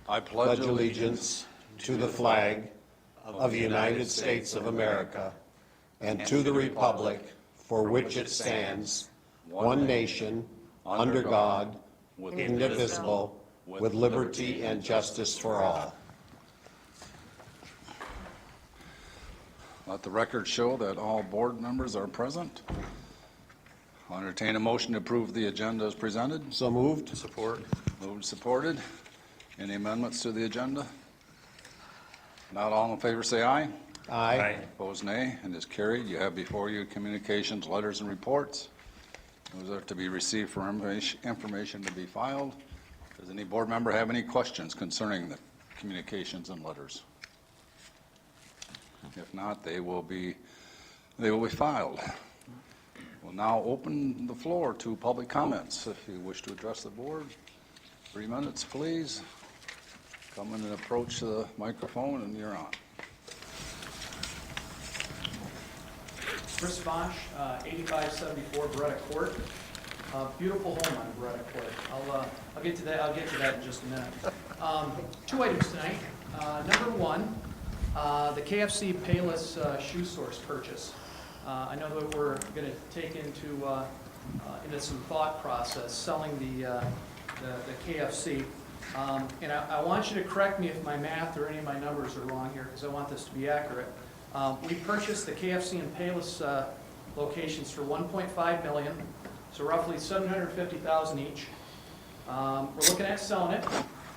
I pledge allegiance to the flag of the United States of America and to the republic for which it stands, one nation, under God, indivisible, with liberty and justice for all. Let the record show that all board members are present. I'll entertain a motion to approve the agenda as presented. So moved. Support. Moved and supported. Any amendments to the agenda? Not all in favor say aye. Aye. Opposed nay, and is carried. You have before you communications, letters, and reports. Those are to be received for information to be filed. Does any board member have any questions concerning the communications and letters? If not, they will be filed. We'll now open the floor to public comments. If you wish to address the board, 3 minutes, please. Come in and approach the microphone, and you're on. Chris Bosch, 8574 Beretta Court. Beautiful home on Beretta Court. I'll get to that. I'll get to that in just a minute. 2 items tonight. Number one, the KFC Payless shoe source purchase. I know that we're going to take into some thought process selling the KFC. And I want you to correct me if my math or any of my numbers are wrong here, because I want this to be accurate. We purchased the KFC and Payless locations for $1.5 million, so roughly $750,000 each. We're looking at selling it.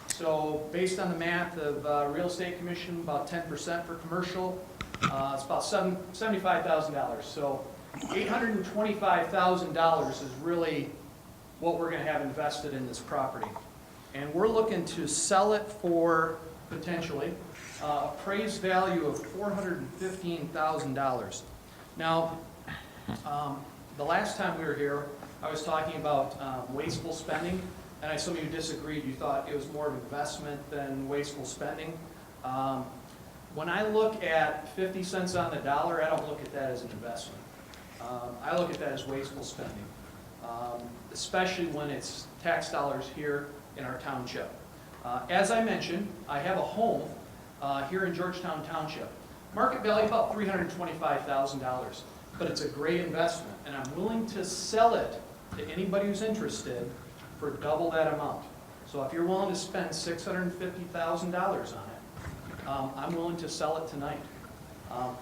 So based on the math of Real Estate Commission, about 10% for commercial, it's about $75,000. So $825,000 is really what we're going to have invested in this property. And we're looking to sell it for, potentially, appraised value of $415,000. Now, the last time we were here, I was talking about wasteful spending, and some of you disagreed. You thought it was more of investment than wasteful spending. When I look at 50 cents on the dollar, I don't look at that as an investment. I look at that as wasteful spending, especially when it's tax dollars here in our township. As I mentioned, I have a home here in Georgetown Township. Market value about $325,000, but it's a great investment, and I'm willing to sell it to anybody who's interested for double that amount. So if you're willing to spend $650,000 on it, I'm willing to sell it tonight.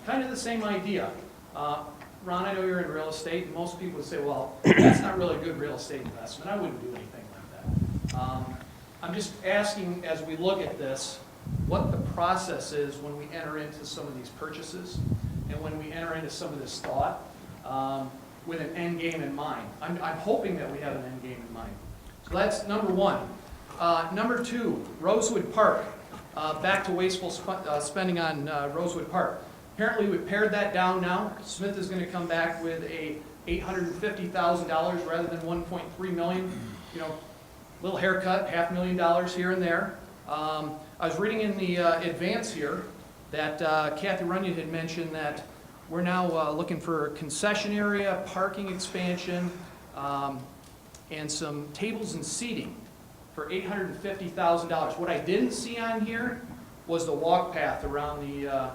Kind of the same idea. Ron, I know you're in real estate, and most people would say, well, that's not really a good real estate investment. I wouldn't do anything like that. I'm just asking, as we look at this, what the process is when we enter into some of these purchases and when we enter into some of this thought with an end game in mind. I'm hoping that we have an end game in mind. So that's number one. Number two, Rosewood Park. Back to wasteful spending on Rosewood Park. Apparently we pared that down now. Smith is going to come back with a $850,000 rather than $1.3 million. You know, little haircut, $500,000 here and there. I was reading in the advance here that Kathy Runyon had mentioned that we're now looking for a concession area, parking expansion, and some tables and seating for $850,000. What I didn't see on here was the walk path around the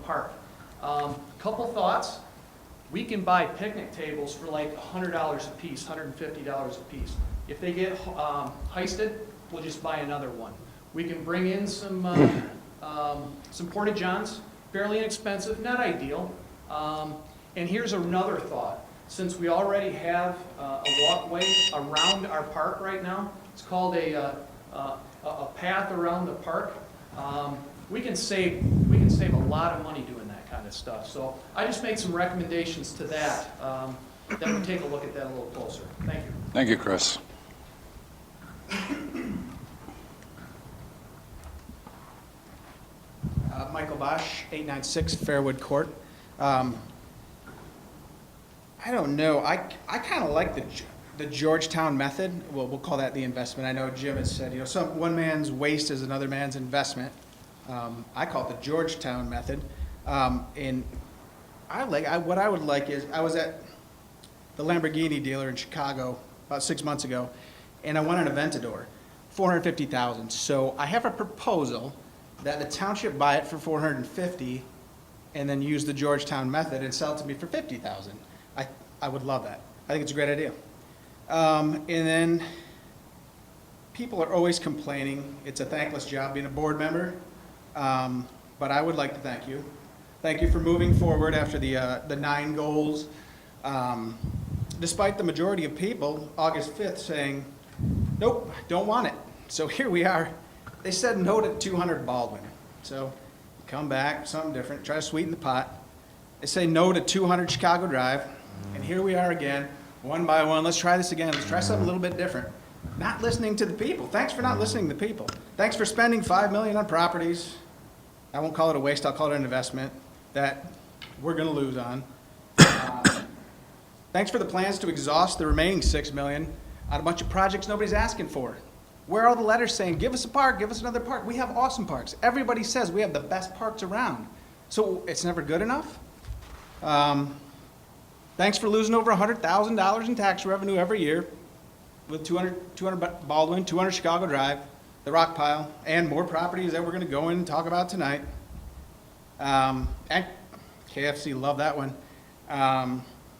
park. Couple thoughts. We can buy picnic tables for like $100 a piece, $150 a piece. If they get heisted, we'll just buy another one. We can bring in some porta-johns, fairly inexpensive, not ideal. And here's another thought. Since we already have a walkway around our park right now, it's called a path around the park. We can save a lot of money doing that kind of stuff. So I just made some recommendations to that. That would take a look at that a little closer. Thank you. Thank you, Chris. Michael Bosch, 896 Fairwood Court. I don't know. I kind of like the Georgetown method. Well, we'll call that the investment. I know Jim has said, one man's waste is another man's investment. I call it the Georgetown method. And what I would like is, I was at the Lamborghini dealer in Chicago about 6 months ago, and I won an Aventador. 450,000. So I have a proposal that the township buy it for 450 and then use the Georgetown method and sell it to me for 50,000. I would love that. I think it's a great idea. And then people are always complaining. It's a thankless job being a board member. But I would like to thank you. Thank you for moving forward after the 9 goals. Despite the majority of people, August 5th, saying, nope, don't want it. So here we are. They said no to 200 Baldwin. So come back, something different, try to sweeten the pot. They say no to 200 Chicago Drive. And here we are again, one by one. Let's try this again. Let's try something a little bit different. Not listening to the people. Thanks for not listening to the people. Thanks for spending $5 million on properties. I won't call it a waste, I'll call it an investment that we're gonna lose on. Thanks for the plans to exhaust the remaining $6 million on a bunch of projects nobody's asking for. Where are all the letters saying, give us a park, give us another park? We have awesome parks. Everybody says we have the best parks around. So it's never good enough? Thanks for losing over $100,000 in tax revenue every year with 200 Baldwin, 200 Chicago Drive, the rock pile, and more properties that we're gonna go in and talk about tonight. And KFC, love that one.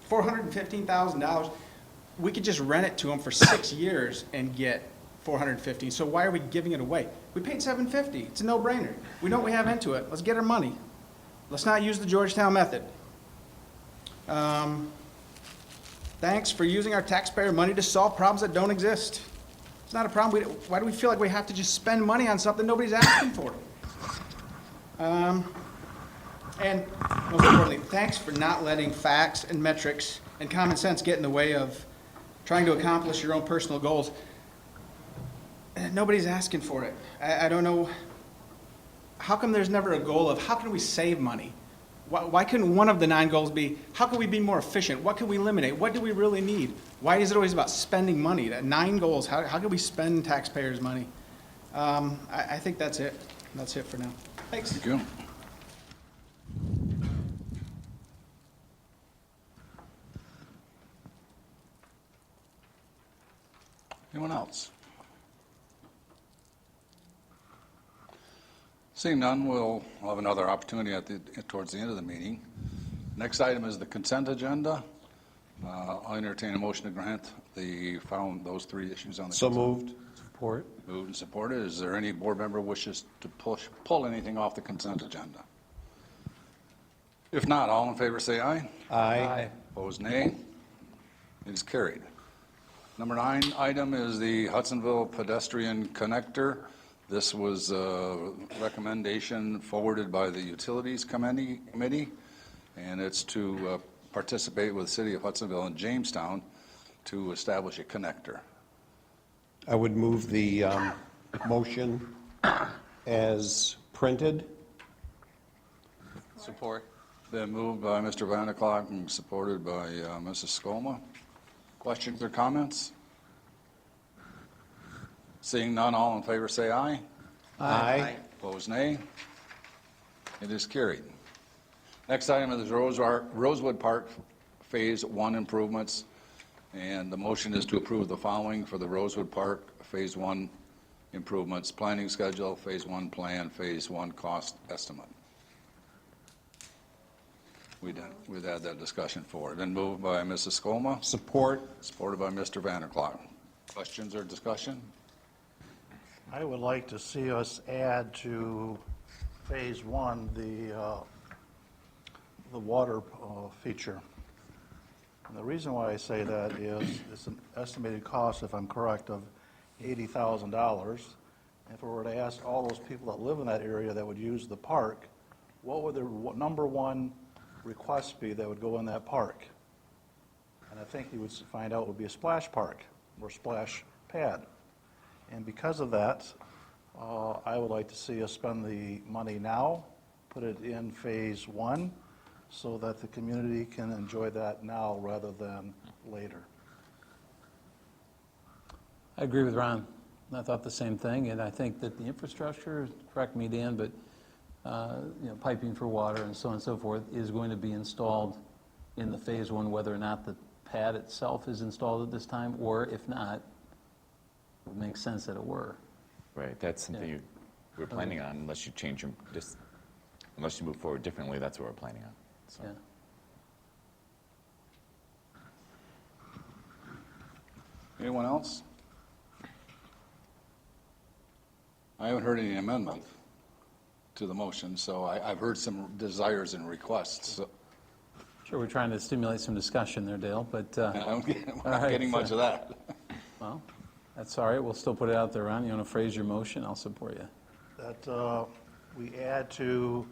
$415,000. We could just rent it to them for 6 years and get $415. So why are we giving it away? We paid $750. It's a no-brainer. We know what we have into it. Let's get our money. Let's not use the Georgetown method. Thanks for using our taxpayer money to solve problems that don't exist. It's not a problem. Why do we feel like we have to just spend money on something nobody's asking for? And most importantly, thanks for not letting facts and metrics and common sense get in the way of trying to accomplish your own personal goals. Nobody's asking for it. I don't know, how come there's never a goal of how can we save money? Why couldn't one of the 9 goals be, how can we be more efficient? What can we eliminate? What do we really need? Why is it always about spending money? 9 goals, how can we spend taxpayers' money? I think that's it. That's it for now. Thanks. Thank you. Anyone else? Seeing none, we'll have another opportunity towards the end of the meeting. Next item is the consent agenda. I'll entertain a motion to grant those 3 issues on the So consent. moved. Support. Moved and supported. Is there any board member wishes to pull anything off the consent agenda? If not, all in favor say aye. Aye. Opposed, nay. It is carried. Number 9 item is the Hudsonville Pedestrian Connector. This was a recommendation forwarded by the Utilities Committee, and it's to participate with the City of Hudsonville and Jamestown to establish a connector. I would move the motion as printed. Support. Been moved by Mr. Vanderklark and supported by Mrs. Skoma. Questions or comments? Seeing none, all in favor say aye. Aye. Opposed, nay. It is carried. Next item is Rosewood Park Phase 1 improvements, and the motion is to approve the following for the Rosewood Park Phase 1 improvements: planning schedule, Phase 1 plan, Phase 1 cost estimate. We'd had that discussion for it. Been moved by Mrs. Skoma, Support. supported by Mr. Vanderklark. Questions or discussion? I would like to see us add to Phase 1 the water feature. And the reason why I say that is it's an estimated cost, if I'm correct, of $80,000. If we were to ask all those people that live in that area that would use the park, what would their number 1 request be that would go in that park? And I think you would find out would be a splash park or splash pad. And because of that, I would like to see us spend the money now, put it in Phase 1, so that the community can enjoy that now rather than later. I agree with Ron. I thought the same thing, and I think that the infrastructure, correct me, Dan, but piping for water and so on and so forth is going to be installed in the Phase 1, whether or not the pad itself is installed at this time, or if not, it would make sense that it were. Right, that's something Yeah. we're planning on unless you change them, just, unless you move forward differently, that's what we're planning on. So, Yeah. Anyone else? I haven't heard any amendment to the motion, so I've heard some desires and requests. So Sure, we're trying to stimulate some discussion there, Dale, but, we're not right, getting much of that. well, that's all right. We'll still put it out there, Ron. You want to phrase your motion? I'll support you. That we add to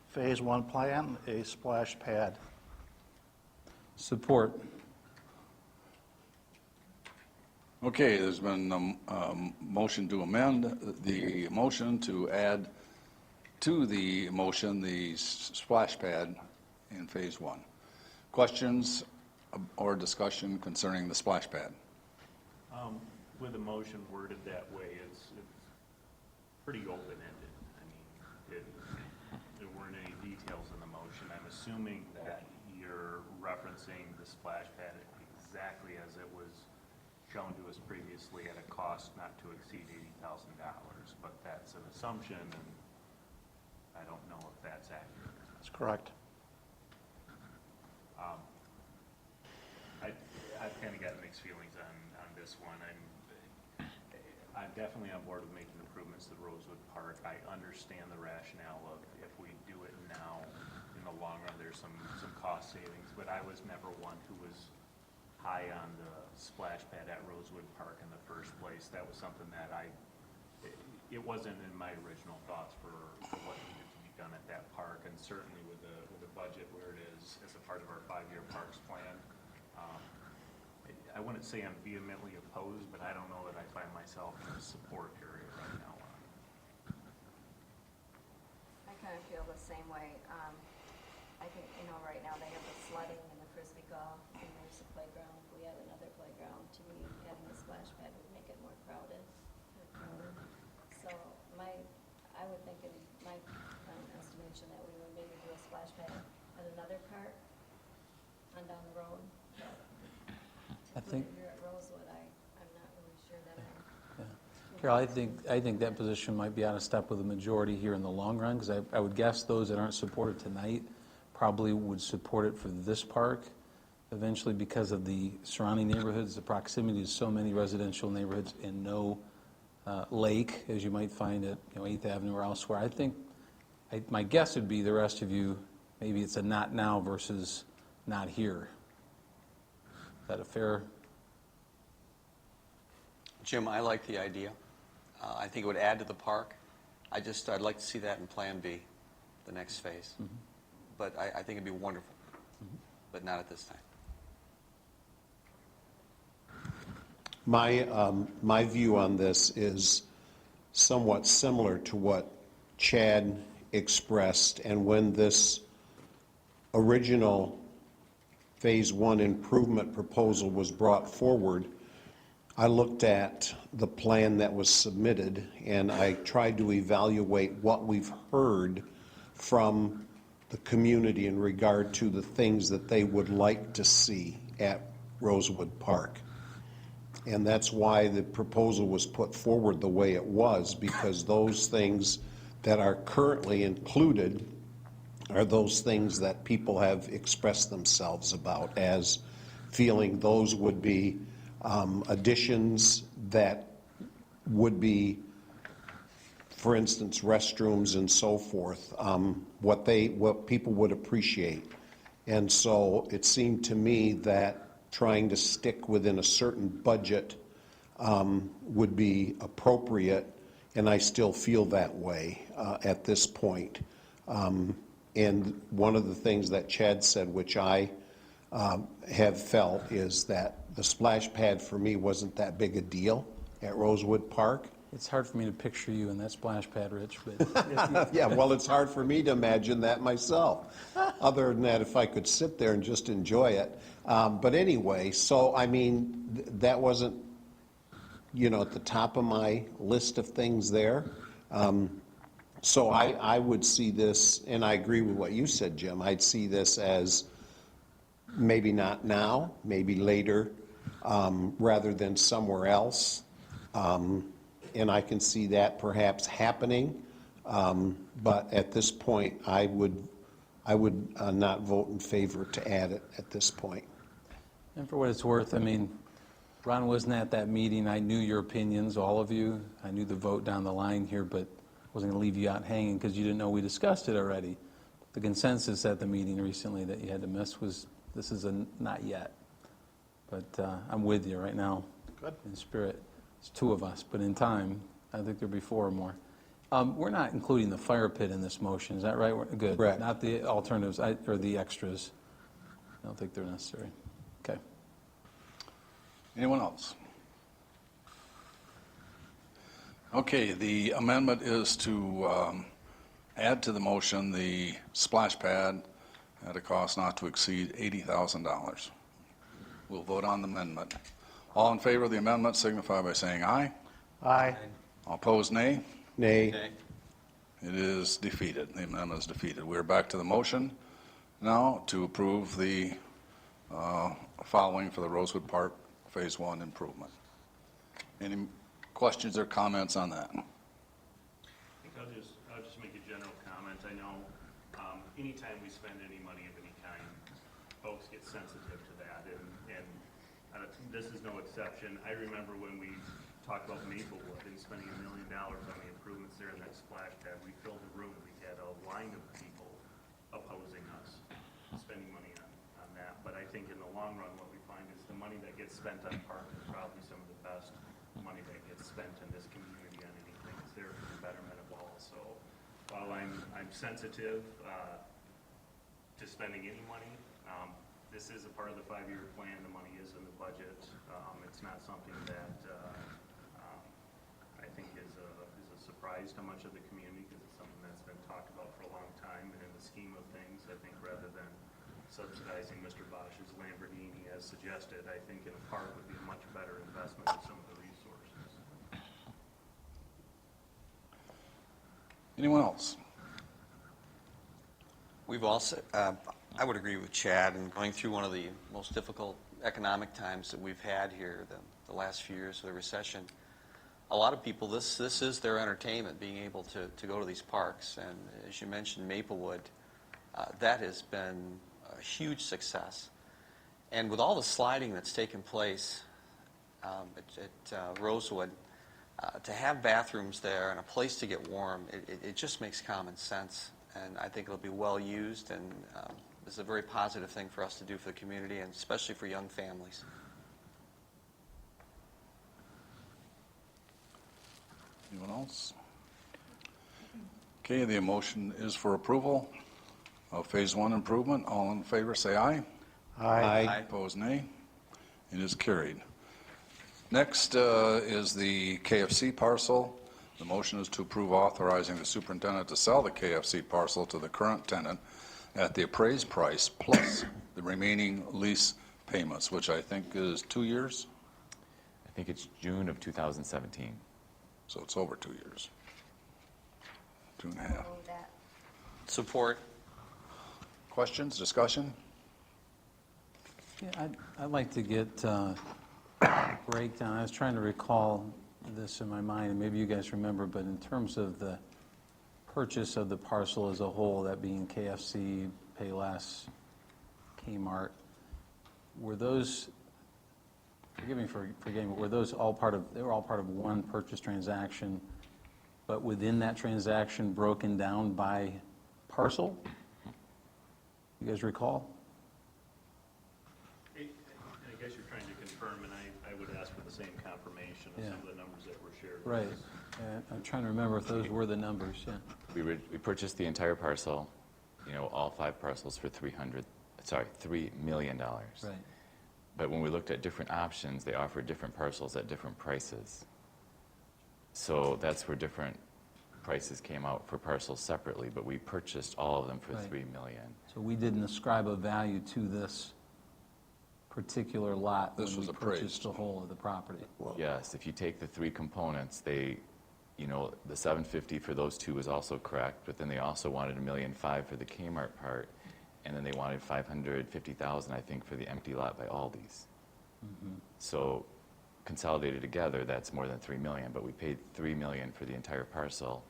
Phase 1 plan a splash pad. Support. Okay, there's been a motion to amend the motion to add to the motion the splash pad in Phase 1. Questions or discussion concerning the splash pad? With the motion worded that way, it's pretty open-ended. I mean, there weren't any details in the motion. I'm assuming that you're referencing the splash pad exactly as it was shown to us previously at a cost not to exceed $80,000, but that's an assumption, and I don't know if that's accurate. That's correct. I've kind of got mixed feelings on this one. I'm definitely on board with making improvements to Rosewood Park. I understand the rationale of if we do it now, in the long run, there's some cost savings, but I was never one who was high on the splash pad at Rosewood Park in the first place. That was something that it wasn't in my original thoughts for what needed to be done at that park, and certainly with the budget where it is as a part of our 5-year parks plan. I wouldn't say I'm vehemently opposed, but I don't know that I find myself in a support area right now. I kind of feel the same way. I think, right now they have the sledding and the frisbee golf, and there's a playground. If we had another playground, to me, having a splash pad would make it more crowded. So I would think in my estimation that we would maybe do a splash pad at another park on down the road. I think, Here at Rosewood, I'm not really sure that I'm. Carol, I think that position might be out of step with the majority here in the long run, because I would guess those that aren't supported tonight probably would support it for this park eventually because of the surrounding neighborhoods, the proximity to so many residential neighborhoods and no lake, as you might find at 8th Avenue or elsewhere. I think, my guess would be the rest of you, maybe it's a not now versus not here. Is that a fair? Jim, I like the idea. I think it would add to the park. I'd like to see that in Plan B, the next phase. Mm-hmm. But I think it'd be wonderful, but not at this time. My view on this is somewhat similar to what Chad expressed, and when this original Phase 1 improvement proposal was brought forward, I looked at the plan that was submitted, and I tried to evaluate what we've heard from the community in regard to the things that they would like to see at Rosewood Park. And that's why the proposal was put forward the way it was, because those things that are currently included are those things that people have expressed themselves about as feeling those would be additions that would be, for instance, restrooms and so forth, what people would appreciate. And so it seemed to me that trying to stick within a certain budget would be appropriate, and I still feel that way at this point. And one of the things that Chad said, which I have felt, is that the splash pad for me wasn't that big a deal at Rosewood Park. It's hard for me to picture you in that splash pad, Rich, but Yeah, well, it's hard for me to imagine that myself. Other than that, if I could sit there and just enjoy it. But anyway, so I mean, that wasn't, at the top of my list of things there. So I would see this, and I agree with what you said, Jim. I'd see this as maybe not now, maybe later, rather than somewhere else. and I can see that perhaps happening. But at this point, I would not vote in favor to add it at this point. And for what it's worth, I mean, Ron wasn't at that meeting. I knew your opinions, all of you. I knew the vote down the line here, but wasn't going to leave you out hanging because you didn't know we discussed it already. The consensus at the meeting recently that you had to miss was, this is a not yet. But I'm with you right now. Good. In spirit. It's two of us, but in time, I think there'll be four or more. We're not including the fire pit in this motion, is that right? Good. Correct. Not the alternatives, or the extras. I don't think they're necessary. Okay. Anyone else? Okay, the amendment is to add to the motion the splash pad at a cost not to exceed $80,000. We'll vote on the amendment. All in favor of the amendment signify by saying aye. Aye. All opposed, nay. Nay. It is defeated. The amendment is defeated. We're back to the motion now to approve the following for the Rosewood Park Phase 1 improvement. Any questions or comments on that? I think I'll just make a general comment. I know anytime we spend any money of any kind, folks get sensitive to that, and this is no exception. I remember when we talked about Maplewood and spending $1 million on the improvements there in that splash pad. We filled the room. We had a line of people opposing us spending money on that. But I think in the long run, what we find is the money that gets spent on park is probably some of the best money that gets spent in this community on anything. It's there for the betterment of all. So while I'm sensitive to spending any money, this is a part of the 5-year plan. The money is in the budget. It's not something that I think is a surprise to much of the community, because it's something that's been talked about for a long time. And in the scheme of things, I think rather than subsidizing Mr. Bosch's Lamborghini as suggested, I think in a park would be a much better investment of some of the resources. Anyone else? We've also, I would agree with Chad, in going through one of the most difficult economic times that we've had here, the last few years of the recession. A lot of people, this is their entertainment, being able to go to these parks. And as you mentioned, Maplewood, that has been a huge success. And with all the sliding that's taken place at Rosewood, to have bathrooms there and a place to get warm, it just makes common sense. And I think it'll be well used, and it's a very positive thing for us to do for the community, and especially for young families. Anyone else? Okay, the motion is for approval of Phase 1 improvement. All in favor, say aye. Aye. Opposed, nay. It is carried. Next is the KFC parcel. The motion is to approve authorizing the superintendent to sell the KFC parcel to the current tenant at the appraised price plus the remaining lease payments, which I think is 2 years, I think it's June of 2017. so it's over 2 years. 2.5. Move that. Support. Questions, discussion? Yeah, I'd like to get a breakdown. I was trying to recall this in my mind, and maybe you guys remember, but in terms of the purchase of the parcel as a whole, that being KFC, Payless, Kmart, were those, forgive me for forgetting, but were those all part of, they were all part of one purchase transaction, but within that transaction broken down by parcel? You guys recall? I guess you're trying to confirm, and I would ask for the same confirmation of Yeah. some of the numbers that were shared. with Right. us. I'm trying to remember if those were the numbers, yeah. We purchased the entire parcel, all 5 parcels for $3 million. Right. But when we looked at different options, they offered different parcels at different prices. So that's where different prices came out for parcels separately, but we purchased all of them for Right. $3 million. So we didn't ascribe a value to this particular lot This when was we appraised. purchased the whole of the property. Yes, if you take the 3 components, the $750 for those 2 is also correct, but then they also wanted $1.5 million for the Kmart part, and then they wanted $550,000, I think, for the empty lot by Aldi's. So consolidated together, that's more than 3 million, but we paid 3 million for the entire parcel,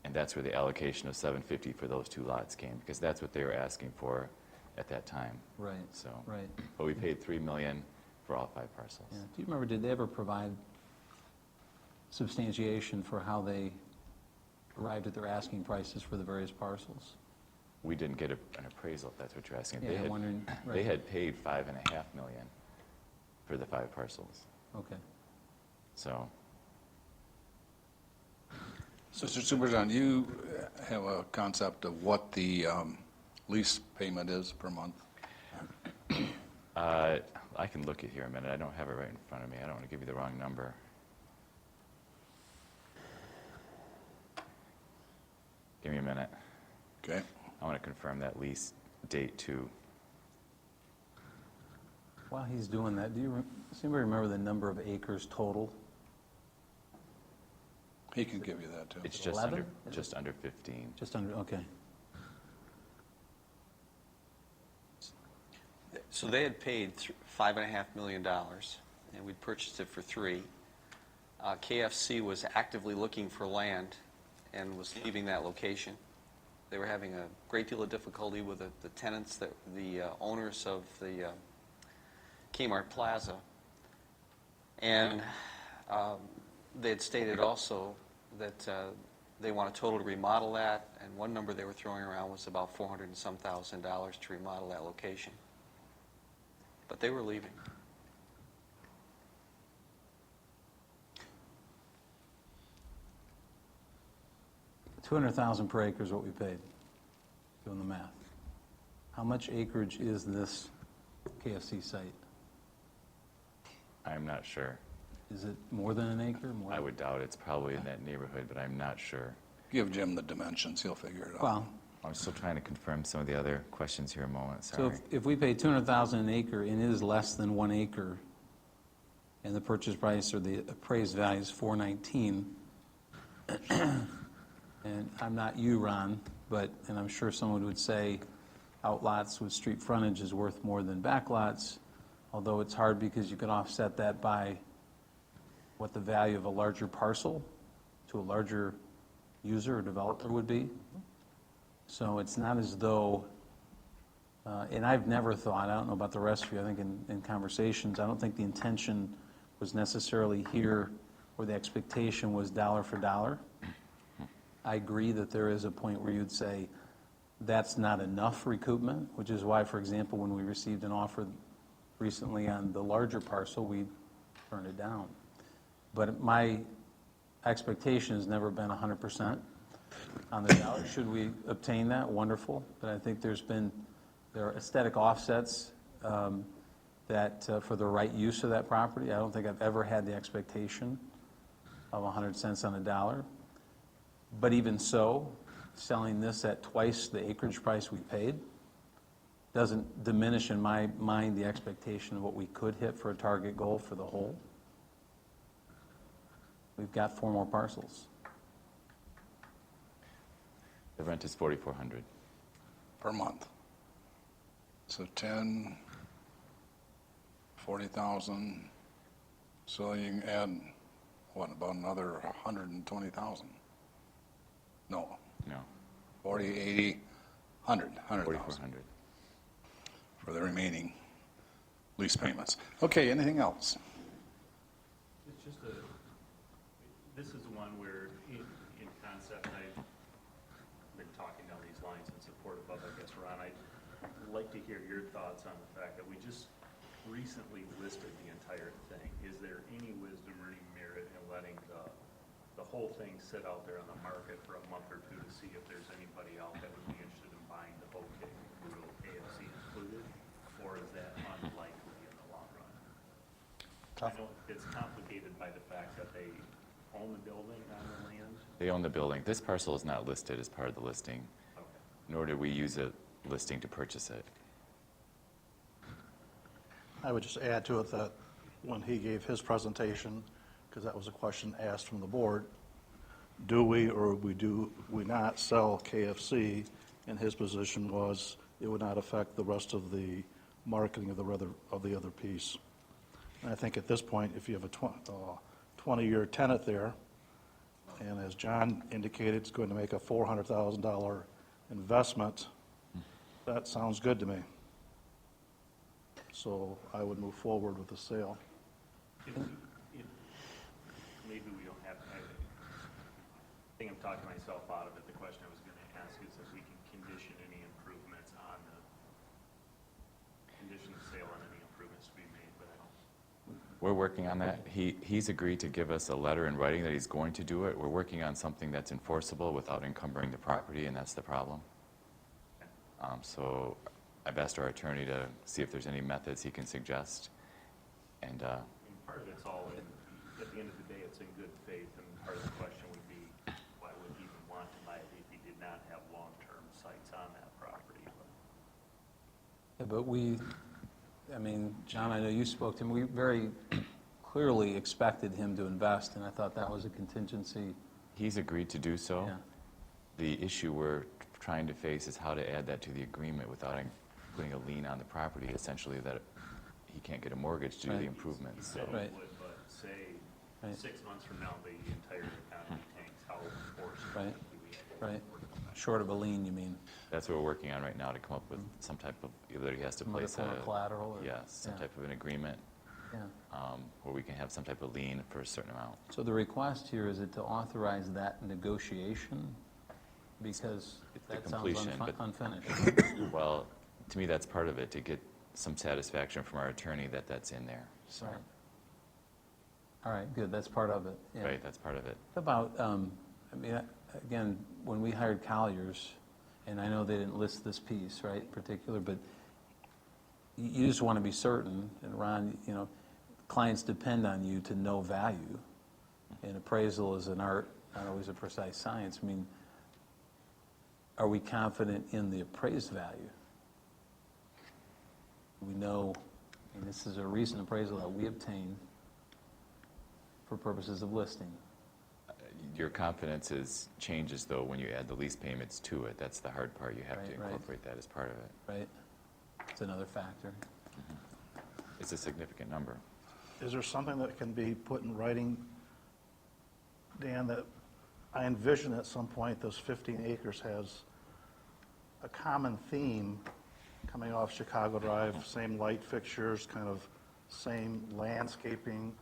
and that's where the allocation of 750 for those 2 lots came, because that's what they were asking for at that time. Right, So, right. but we paid 3 million for all 5 parcels. Yeah. Do you remember, did they ever provide substantiation for how they arrived at their asking prices for the various parcels? We didn't get an appraisal, if that's what you're asking. Yeah, I'm wondering, They right. had paid 5.5 million for the 5 parcels, Okay. so. Mr. Superintendent, you have a concept of what the lease payment is per month? I can look at here a minute. I don't have it right in front of me. I don't want to give you the wrong number. Give me a minute. Okay. I want to confirm that lease date too. While he's doing that, does anybody remember the number of acres total? He can give you that, too. It's it just 11? under, Is it- just under 15. Just under, okay. So they had paid $5.5 million, and we purchased it for 3. KFC was actively looking for land and was leaving that location. They were having a great deal of difficulty with the tenants, the owners of the Kmart Plaza. And they had stated also that they want to totally remodel that, and one number they were throwing around was about $400 and some thousand to remodel that location. But they were leaving. $200,000 per acre is what we paid, doing the math. How much acreage is this KFC site? I'm not sure. Is it more than an acre? More? I would doubt it's probably in that neighborhood, but I'm not sure. Give Jim the dimensions, he'll figure it out. Well, I'm still trying to confirm some of the other questions here a moment, so sorry. if we pay $200,000 an acre and it is less than 1 acre, and the purchase price or the appraised value is $419, and I'm not you, Ron, and I'm sure someone would say outlots with street frontage is worth more than backlots, although it's hard because you can offset that by what the value of a larger parcel to a larger user or developer would be. So it's not as though, and I've never thought, I don't know about the rest of you, I think in conversations, I don't think the intention was necessarily here or the expectation was dollar for dollar. I agree that there is a point where you'd say that's not enough recoupment, which is why, for example, when we received an offer recently on the larger parcel, we turned it down. But my expectation has never been 100% on the dollar. Should we obtain that, wonderful. But I think there are aesthetic offsets that for the right use of that property. I don't think I've ever had the expectation of 100 cents on the dollar. But even so, selling this at twice the acreage price we paid doesn't diminish in my mind the expectation of what we could hit for a target goal for the whole. We've got 4 more parcels. The rent is $4,400. Per month. So 10, 40,000, so you can add, what, about another 120,000? No, No, 40, 80, 100,000 4,400. for the remaining lease payments. Okay, anything else? It's just this is one where in concept, I've been talking down these lines in support of, I guess, Ron, I'd like to hear your thoughts on the fact that we just recently listed the entire thing. Is there any wisdom or any merit in letting the whole thing sit out there on the market for a month or 2 to see if there's anybody out that would be interested in buying the whole kit, including KFC included, or is that unlikely in the long run? I know it's complicated by the fact that they own the building on the land. They own the building. This parcel is not listed as part of the listing, Okay. nor did we use a listing to purchase it. I would just add to it that when he gave his presentation, because that was a question asked from the board, do we or do we not sell KFC? And his position was it would not affect the rest of the marketing of the other piece. And I think at this point, if you have a 20-year tenant there, and as John indicated, it's going to make a $400,000 investment, that sounds good to me. So I would move forward with the sale. Maybe we don't have, I think I'm talking myself out of it. The question I was going to ask is if we can condition any improvements on condition the sale on any improvements to be made, but I don't. We're working on that. He's agreed to give us a letter in writing that he's going to do it. We're working on something that's enforceable without encumbering the property, and that's the problem. So I've asked our attorney to see if there's any methods he can suggest. And And part of it's all in, at the end of the day, it's in good faith, and part of the question would be, why would he even want to buy it if he did not have long-term sites on that property? Yeah, but I mean, John, I know you spoke to him, we very clearly expected him to invest, and I thought that was a contingency. he's agreed to do so. Yeah. The issue we're trying to face is how to add that to the agreement without putting a lien on the property, essentially that he can't get a mortgage to do Right. the improvements. So Said he Right. would, but say, Right. 6 months from now, the entire economy tanks, how forceful Right. do we have to Right. work on that? Short of a lien, you mean? that's what we're working on right now, to come up with some type of, either he has to Some other place form of collateral or- yes, some yeah. type of an agreement Yeah. where we can have some type of lien for a certain amount. So the request here, is it to authorize that negotiation? Because the that sounds completion, but- unfinished. Well, to me, that's part of it, to get some satisfaction from our attorney that that's in there. So, Right. All right, good, that's part of it. Yeah. right, that's part of it. What about, I mean, again, when we hired Colliers, and I know they didn't list this piece, right, in particular, but you just want to be certain, and Ron, you know, clients depend on you to know value, and appraisal is an art, not always a precise science. I mean, are we confident in the appraised value? We know, and this is a recent appraisal that we obtained for purposes of listing. Your confidence changes, though, when you add the lease payments to it. That's the hard part. You have to Right, right. incorporate that as part of it. Right? It's another factor. It's a significant number. Is there something that can be put in writing, Dan, that I envision at some point those 15 acres has a common theme coming off Chicago Drive, same light fixtures, kind of same landscaping?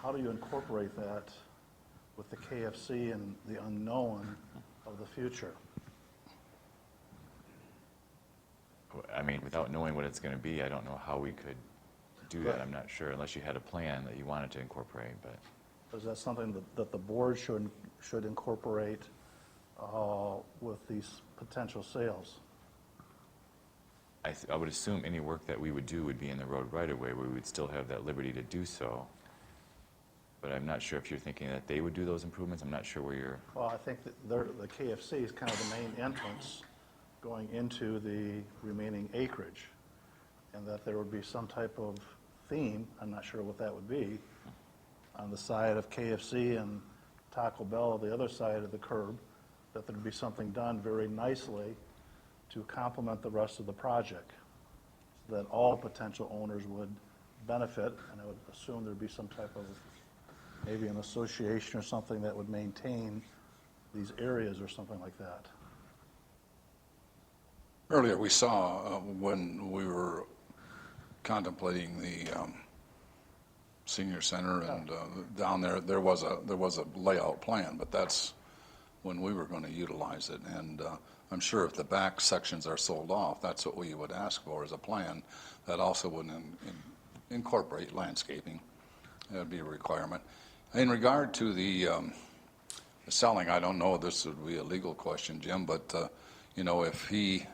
How do you incorporate that with the KFC and the unknown of the future? I mean, without knowing what it's going to be, I don't know how we could do that. I'm not sure, unless you had a plan that you wanted to incorporate, but Is that something that the board should incorporate with these potential sales? I would assume any work that we would do would be in the road right-of-way, where we would still have that liberty to do so. But I'm not sure if you're thinking that they would do those improvements. I'm not sure where you're, Well, I think that the KFC is kind of the main entrance going into the remaining acreage, and that there would be some type of theme, I'm not sure what that would be, on the side of KFC and Taco Bell, the other side of the curb, that there'd be something done very nicely to complement the rest of the project, so that all potential owners would benefit, and I would assume there'd be some type of, maybe an association or something that would maintain these areas or something like that. Earlier, we saw, when we were contemplating the senior center and down there, there was a layout plan, but that's when we were going to utilize it. And I'm sure if the back sections are sold off, that's what we would ask for, is a plan that also would incorporate landscaping. That'd be a requirement. In regard to the selling, I don't know if this would be a legal question, Jim, but, if he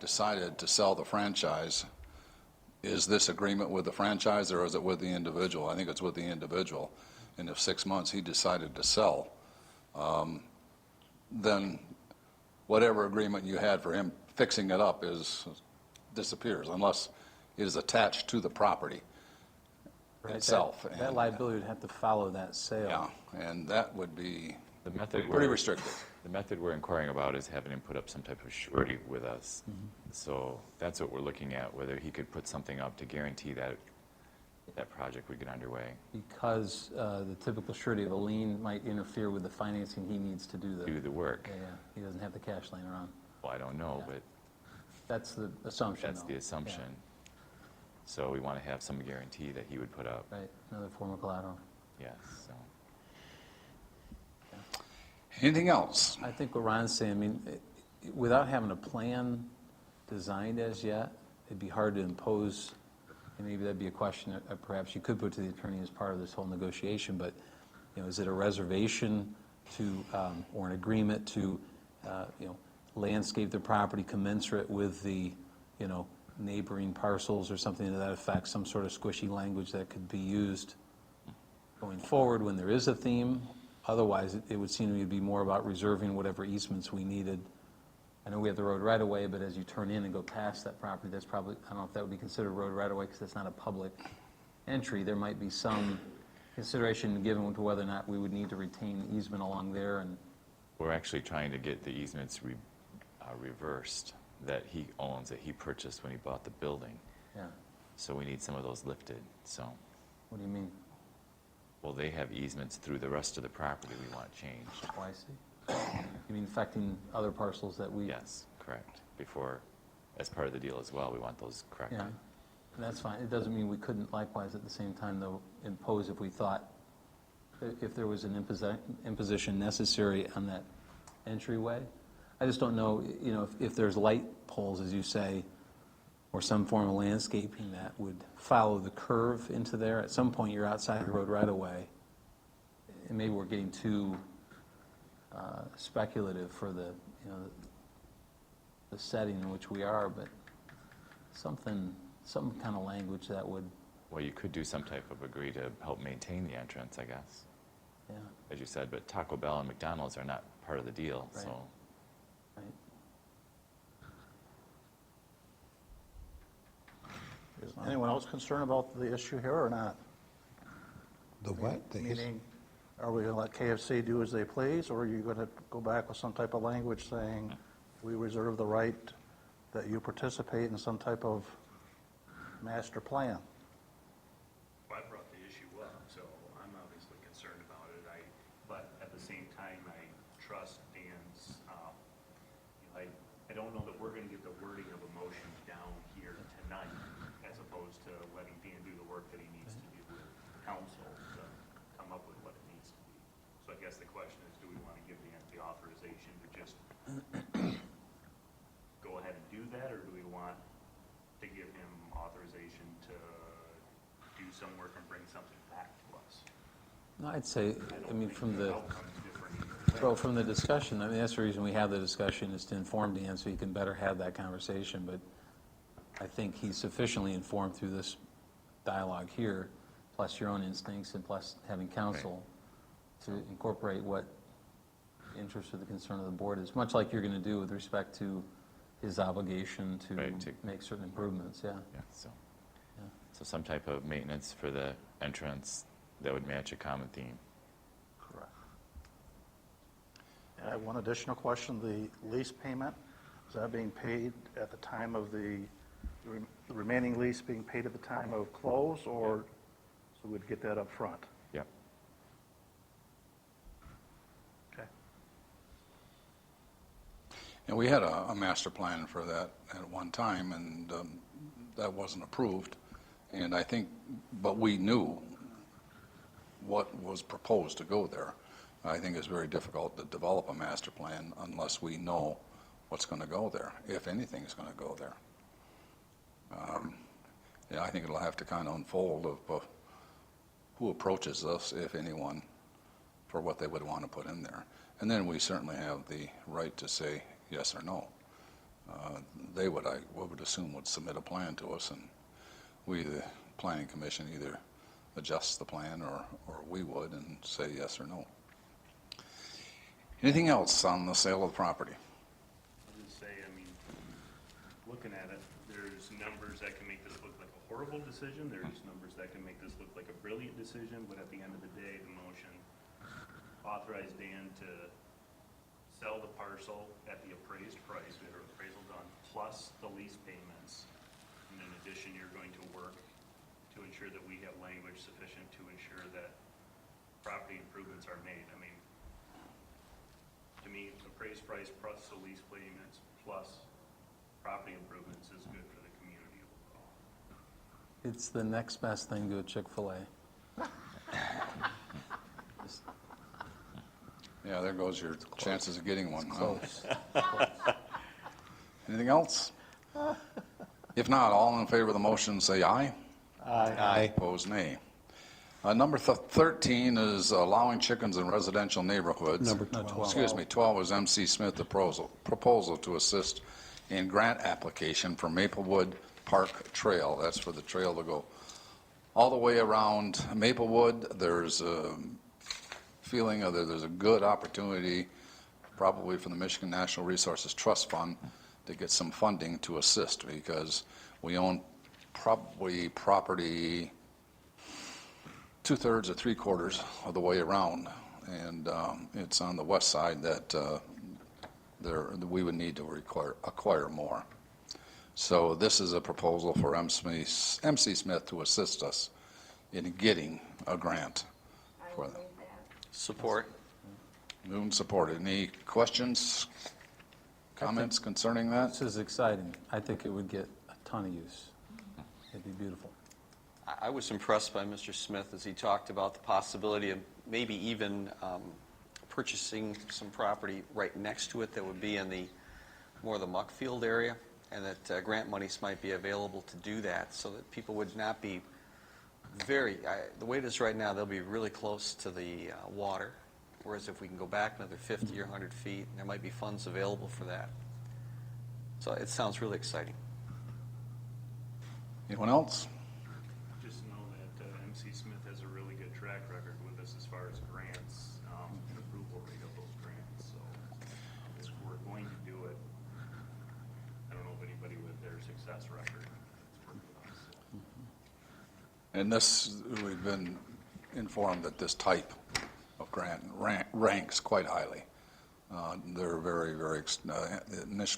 decided to sell the franchise, is this agreement with the franchise or is it with the individual? I think it's with the individual. And if 6 months he decided to sell, then whatever agreement you had for him fixing it up disappears unless it is attached to the property Right, itself. That And, liability would have to follow that sale. yeah, and that would be the method pretty restrictive. The method we're inquiring about is having him put up some type of surety with us. So that's what we're looking at, whether he could put something up to guarantee that that project would get underway. Because the typical surety of a lien might interfere with the financing he needs to do Do the work. Yeah, he doesn't have the cash laying around. Well, I don't know, Yeah. but That's the assumption, that's the though. assumption. So we want to have some guarantee that he would put up. Yeah, right, another form of collateral. Yes, so. Anything else? I think what Ron's saying, I mean, without having a plan designed as yet, it'd be hard to impose, and maybe that'd be a question that perhaps you could put to the attorney as part of this whole negotiation, but, you know, is it a reservation to, or an agreement to, you know, landscape the property commensurate with the, you know, neighboring parcels or something to that effect, some sort of squishy language that could be used going forward when there is a theme? Otherwise, it would seem to me to be more about reserving whatever easements we needed. I know we have the road right away, but as you turn in and go past that property, that's probably, I don't know if that would be considered road right away because that's not a public entry. There might be some consideration given to whether or not we would need to retain easement along there. And We're actually trying to get the easements reversed that he owns, that he purchased when he bought the building. yeah, So we need some of those lifted, so. what do you mean? Well, they have easements through the rest of the property we want changed. Oh, I see. You mean affecting other parcels that we? Yes, correct. Before, as part of the deal as well, we want those corrected. Yeah, and that's fine. It doesn't mean we couldn't likewise at the same time, though, impose if we thought, if there was an imposition necessary on that entryway. I just don't know, you know, if there's light poles, as you say, or some form of landscaping that would follow the curve into there. At some point, you're outside the road right away. And maybe we're getting too speculative for the, you know, the setting in which we are, but some kind of language that would, Well, you could do some type of agree to help maintain the entrance, I guess, yeah, as you said, but Taco Bell and McDonald's are not part of the deal, Right. so. right? Is anyone else concerned about the issue here or not? The what? Meaning, are we going to let KFC do as they please, or are you going to go back with some type of language saying, we reserve the right that you participate in some type of master plan? Well, I brought the issue up, so I'm obviously concerned about it. But at the same time, I trust Dan's, I don't know that we're gonna get the wording of a motion down here tonight, as opposed to letting Dan do the work that he needs to do with council to come up with what it needs to be. So I guess the question is, do we wanna give Dan the authorization to just go ahead and do that, or do we want to give him authorization to do some work and bring something back to us? No, I'd say, I mean, from the, Outcome's different either way. well, from the discussion, I mean, that's the reason we have the discussion, is to inform Dan so he can better have that conversation, but I think he's sufficiently informed through this dialogue here, plus your own instincts, and plus having counsel to incorporate what the interest or the concern of the board is, much like you're going to do with respect to his obligation to Right, to- make certain improvements, yeah. Yeah, so. Yeah. So some type of maintenance for the entrance that would match a common theme. Correct. I have one additional question. The lease payment, is that being paid at the time of the remaining lease being paid at the time of close, or so we'd get that up front? Yep. Okay. And we had a master plan for that at one time, and that wasn't approved. And I think, but we knew what was proposed to go there. I think it's very difficult to develop a master plan unless we know what's going to go there, if anything's going to go there. Yeah, I think it'll have to kind of unfold of who approaches us, if anyone, for what they would want to put in there. And then we certainly have the right to say yes or no. They would, I would assume, would submit a plan to us, and we, the planning commission, either adjust the plan or we would and say yes or no. Anything else on the sale of the property? I'll just say, I mean, looking at it, there's numbers that can make this look like a horrible decision, there's numbers that can make this look like a brilliant decision, but at the end of the day, the motion authorized Dan to sell the parcel at the appraised price, we have our appraisal done, plus the lease payments. And in addition, you're going to work to to ensure that we have language sufficient to ensure that property improvements are made. I mean, to me, appraised price plus the lease payments plus property improvements is good for the community overall. It's the next best thing to a Chick-fil-A. Yeah, there goes your chances of getting one. huh? Close. Anything else? If not, all in favor of the motion, say aye. Aye. Opposed, nay. Number 13 is allowing chickens in residential neighborhoods. Number 12. Excuse me, 12 was MC Smith, the proposal to assist in grant application for Maplewood Park Trail. That's for the trail to go all the way around Maplewood. There's a feeling that there's a good opportunity, probably from the Michigan Natural Resources Trust Fund, to get some funding to assist, because we own probably property 2/3 or 3/4 of the way around, and it's on the west side that we would need to acquire more. So this is a proposal for MC Smith to assist us in getting a grant I for will them. move that. Support. Moved and supported. Any questions, comments concerning that? This is exciting. I think it would get a ton of use. It'd be beautiful. I was impressed by Mr. Smith as he talked about the possibility of maybe even purchasing some property right next to it that would be in the more the muck field area, and that grant monies might be available to do that, so that people would not be the way it is right now, they'll be really close to the water, whereas if we can go back another 50 or 100 feet, there might be funds available for that. So it sounds really exciting. Anyone else? Just know that MC Smith has a really good track record with us as far as grants, approval rate of those grants. So if we're going to do it, I don't know of anybody with their success record that's worked with us. So. And this, we've been informed that this type of grant ranks quite highly. They're very, very,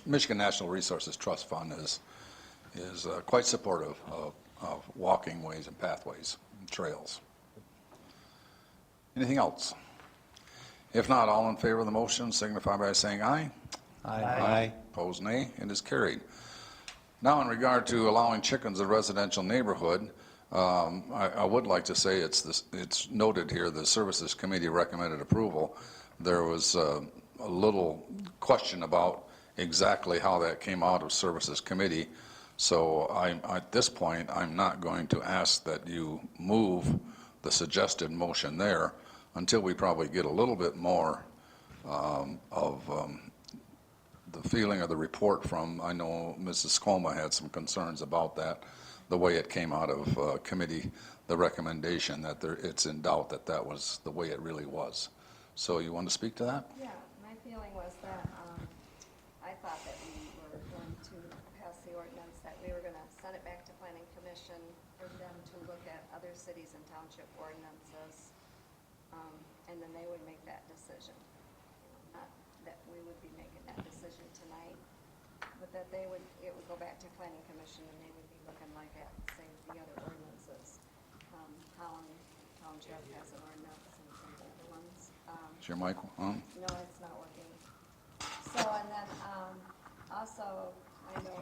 Michigan Natural Resources Trust Fund is quite supportive of walking ways and pathways and trails. Anything else? If not, all in favor of the motion signify by saying aye. Aye. Opposed, nay. It is carried. Now, in regard to allowing chickens in a residential neighborhood, I would like to say it's noted here the Services Committee recommended approval. There was a little question about exactly how that came out of Services Committee. So at this point, I'm not going to ask that you move the suggested motion there until we probably get a little bit more of the feeling of the report from, I know Mrs. Skoma had some concerns about that, the way it came out of committee, the recommendation that it's in doubt that that was the way it really was. So you want to speak to that? Yeah, my feeling was that, I thought that we were going to pass the ordinance, that we were gonna send it back to planning commission for them to look at other cities and township ordinances, and then they would make that decision. Not that we would be making that decision tonight, but that it would go back to planning commission and they would be looking like at, say, the other ordinances. Holland Township has an ordinance and some other ones. Is your mic on? No, it's not working. So, and then, also, I know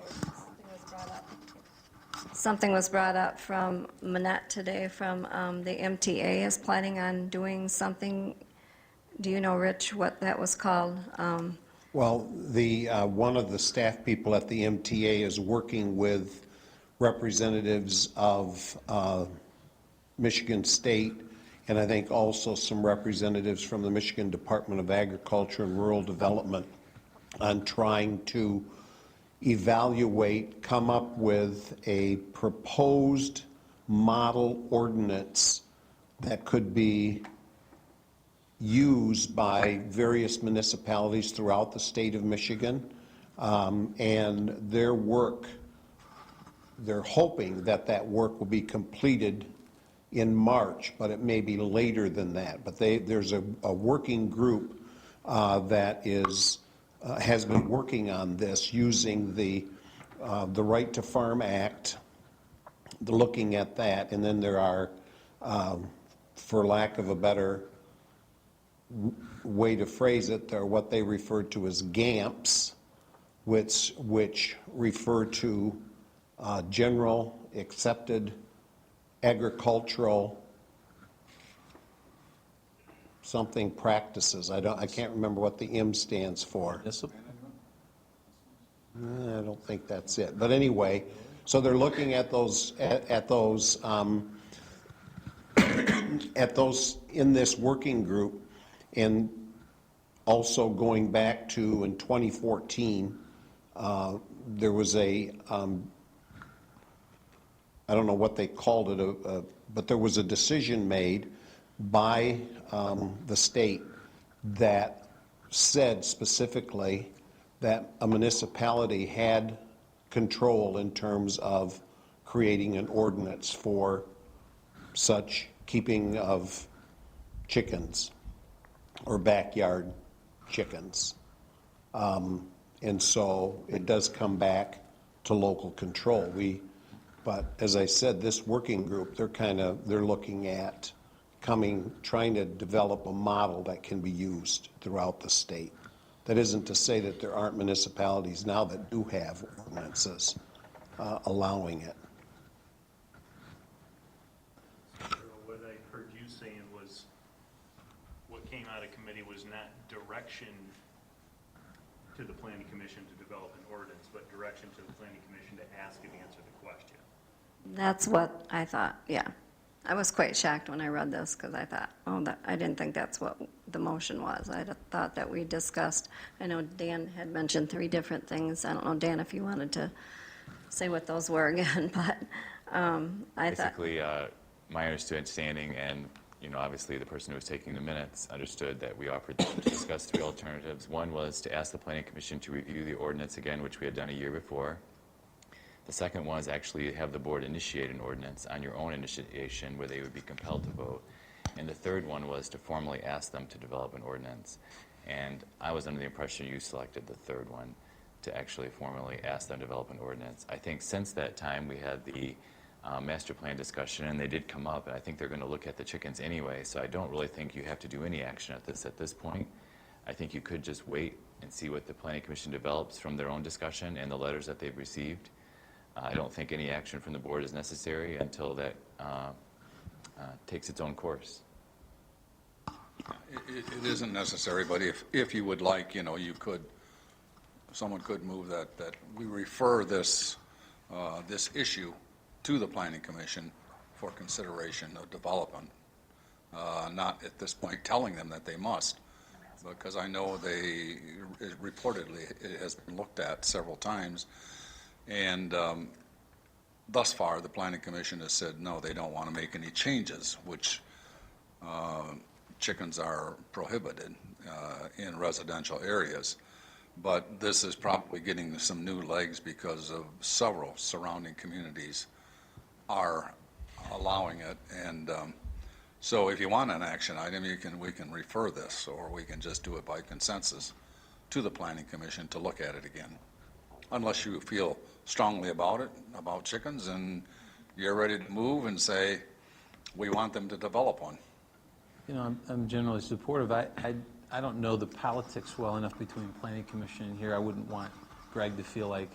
something was brought up from Manette today from, the MTA is planning on doing something. Do you know, Rich, what that was called? Well, one of the staff people at the MTA is working with representatives of Michigan State, and I think also some representatives from the Michigan Department of Agriculture and Rural Development on trying to evaluate, come up with a proposed model ordinance that could be used by various municipalities throughout the state of Michigan. And they're hoping that work will be completed in March, but it may be later than that. But there's a working group that has been working on this using the Right to Farm Act, looking at that, and then there are, for lack of a better way to phrase it, there are what they refer to as GAMPs, which refer to general accepted agricultural something practices. I can't remember what the M stands for. Municipal? I don't think that's it. But anyway, so they're looking at those, at those in this working group, and also going back to in 2014, there was a, I don't know what they called it, but there was a decision made by the state that said specifically that a municipality had control in terms of creating an ordinance for such keeping of chickens or backyard chickens. And so it does come back to local control. But as I said, this working group, they're looking at trying to develop a model that can be used throughout the state. That isn't to say that there aren't municipalities now that do have ordinances allowing it. What I heard you saying was, what came out of committee was not direction to the planning commission to develop an ordinance, but direction to the planning commission to ask and answer the question. That's what I thought, yeah. I was quite shocked when I read this, because I thought, I didn't think that's what the motion was. I thought that we discussed, I know Dan had mentioned 3 different things. I don't know, Dan, if you wanted to say what those were again, but I thought. Basically, my understanding, and obviously the person who was taking the minutes understood that we offered to discuss 3 alternatives. One was to ask the planning commission to review the ordinance again, which we had done a year before. The second one is actually have the board initiate an ordinance on your own initiation where they would be compelled to vote. And the third one was to formally ask them to develop an ordinance. And I was under the impression you selected the third one, to actually formally ask them to develop an ordinance. I think since that time we had the master plan discussion, and they did come up, and I think they're going to look at the chickens anyway, so I don't really think you have to do any action at this point. I think you could just wait and see what the planning commission develops from their own discussion and the letters that they've received. I don't think any action from the board is necessary until that takes its own course. It isn't necessary, but if you would like, someone could move that we refer this issue to the planning commission for consideration of development. Not at this point telling them that they must, because I know reportedly it has been looked at several times. And thus far, the planning commission has said, no, they don't want to make any changes, which chickens are prohibited in residential areas. But this is probably getting some new legs because of several surrounding communities are allowing it. And so if you want an action item, we can refer this, or we can just do it by consensus to the planning commission to look at it again. Unless you feel strongly about it, about chickens, and you're ready to move and say, we want them to develop one. I'm generally supportive. I don't know the politics well enough between planning commission and here. I wouldn't want Greg to feel like,